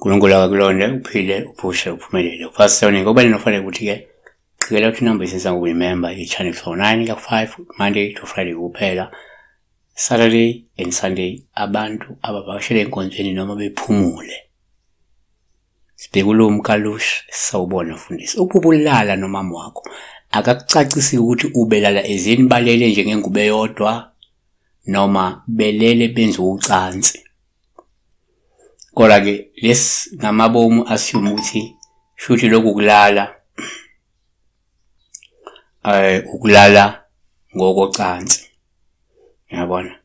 uNkulunkulu akakulonde uphile uphushe uphumelele. Pastor Tony ngoba ninofanele ukuthi-ke qhikela ukuthi inamba esizangu-remember i-channel 9 ka-5 Monday to Friday kuphela. Saturday and Sunday abantu abavakashele enkonzweni noma bephumule. Sibheke uMkalush sawubona mfundisi. Ukubulala nomama wakho akakucacisile ukuthi ubelala ezini balele njengengube yodwa noma belele benza ucansi. Kodwa-ke lesi ngamabomu assume ukuthi shuthi lokhu kulala ukulala ngokocansi. Yabona?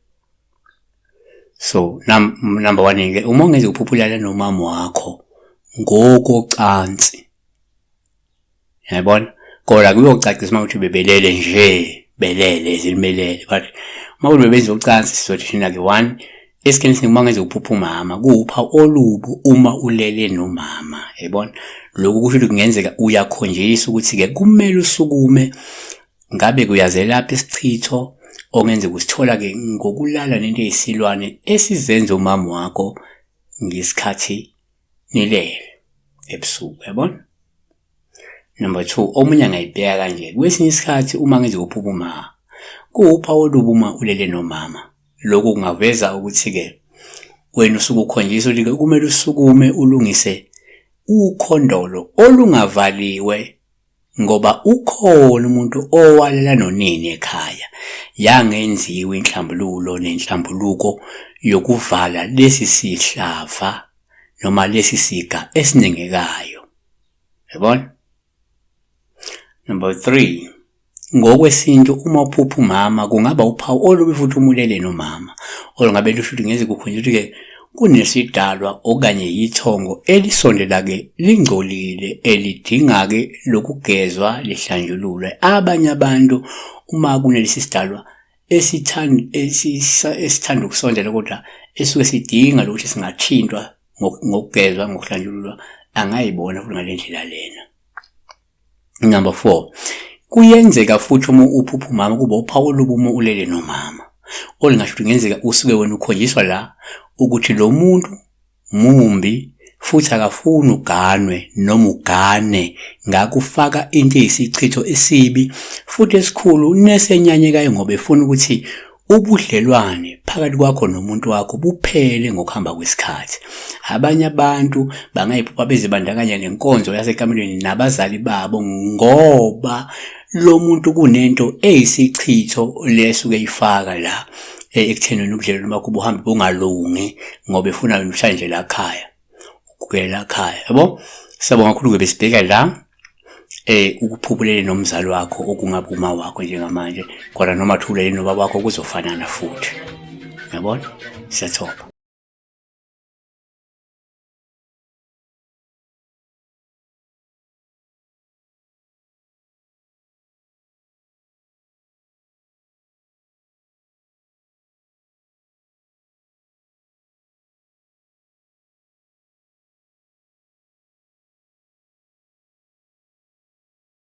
So number 1 ke uma ungeze uphuphulala nomama wakho ngokocansi. Yabona? Kodwa kuyocacisa ukuthi bebelele nje, belele ezilmelele. But uma bebenza ucansi sizothi thina ke 1 esikhathini uma ungeze uphuphumama kupha olubu uma ulele nomama. Yabona? Lokhu kusho ukuthi kungenzeka uyakhonjiswa ukuthi ke kumele usukume ngabe kuyazelapha isichitho ongenze kusithola ke ngokulala nento eyisilwane esizenza umama wakho ngesikhathi nilele ebusuku. Yabona? Number 2 omunye angayibheka kanje kwesinye isikhathi uma ngeze uphuphuma kupha olubu uma ulele nomama. Lokho kungaveza ukuthi ke wena usuku ukhonjiswa ukuthi kumele usukume ulungise ukhondolo olungavaliwe ngoba ukhona umuntu owalela nonini ekhaya yangenziwe inhlambululo nenhlambuluko yokuvala lesi sihlava noma lesi siga esinengekayo. Yabona? Number 3 ngokwesintu uma uphuphumama kungaba uphawu olubi futhi umulele nomama olungabe lusho ukuthi ngeze kukhonjiswa ukuthi ke kunesidalwa okanye yithongo elisondela ke lingcolile elidinga ke lokugezwa lihlanjululwe. Abanye abantu uma kunelesi sidalwa esithanda ukusondela kodwa esuke sidinga lokuthi singathintwa ngokugezwa ngokuhlanjululwa angayibona futhi ngalendlela lena. Number 4 kuyenzeka futhi uma uphuphumama kuba uphawu olubi uma ulele nomama olingasho ukuthi kungenzeka usuke wena ukhonjiswa la ukuthi lo muntu mumbi futhi akafuni uganwe noma ugane ngakufaka into eyisichitho esibi futhi esikhulu nesenyanyekayo ngoba efuna ukuthi ubudlelwane phakathi kwakho nomuntu wakho buphele ngokuhamba kwesikhathi. Abanye abantu bangayiphupha bezibandakanya nenkonzo yasekamelweni nabazali babo ngoba lo muntu kunento eyisichitho lesuke ifaka la ekuthenini ubudlelwane bakho buhambe bungalungi ngoba efuna wena ushanje la ekhaya ukugela ekhaya. Yabo? Sabonga kakhulu ke besibheka la ukuphuphulele nomzali wakho okungaba uma wakho njengamanje kodwa noma thulele nobaba wakho kuzofanana futhi. Yabona? Siyathoba.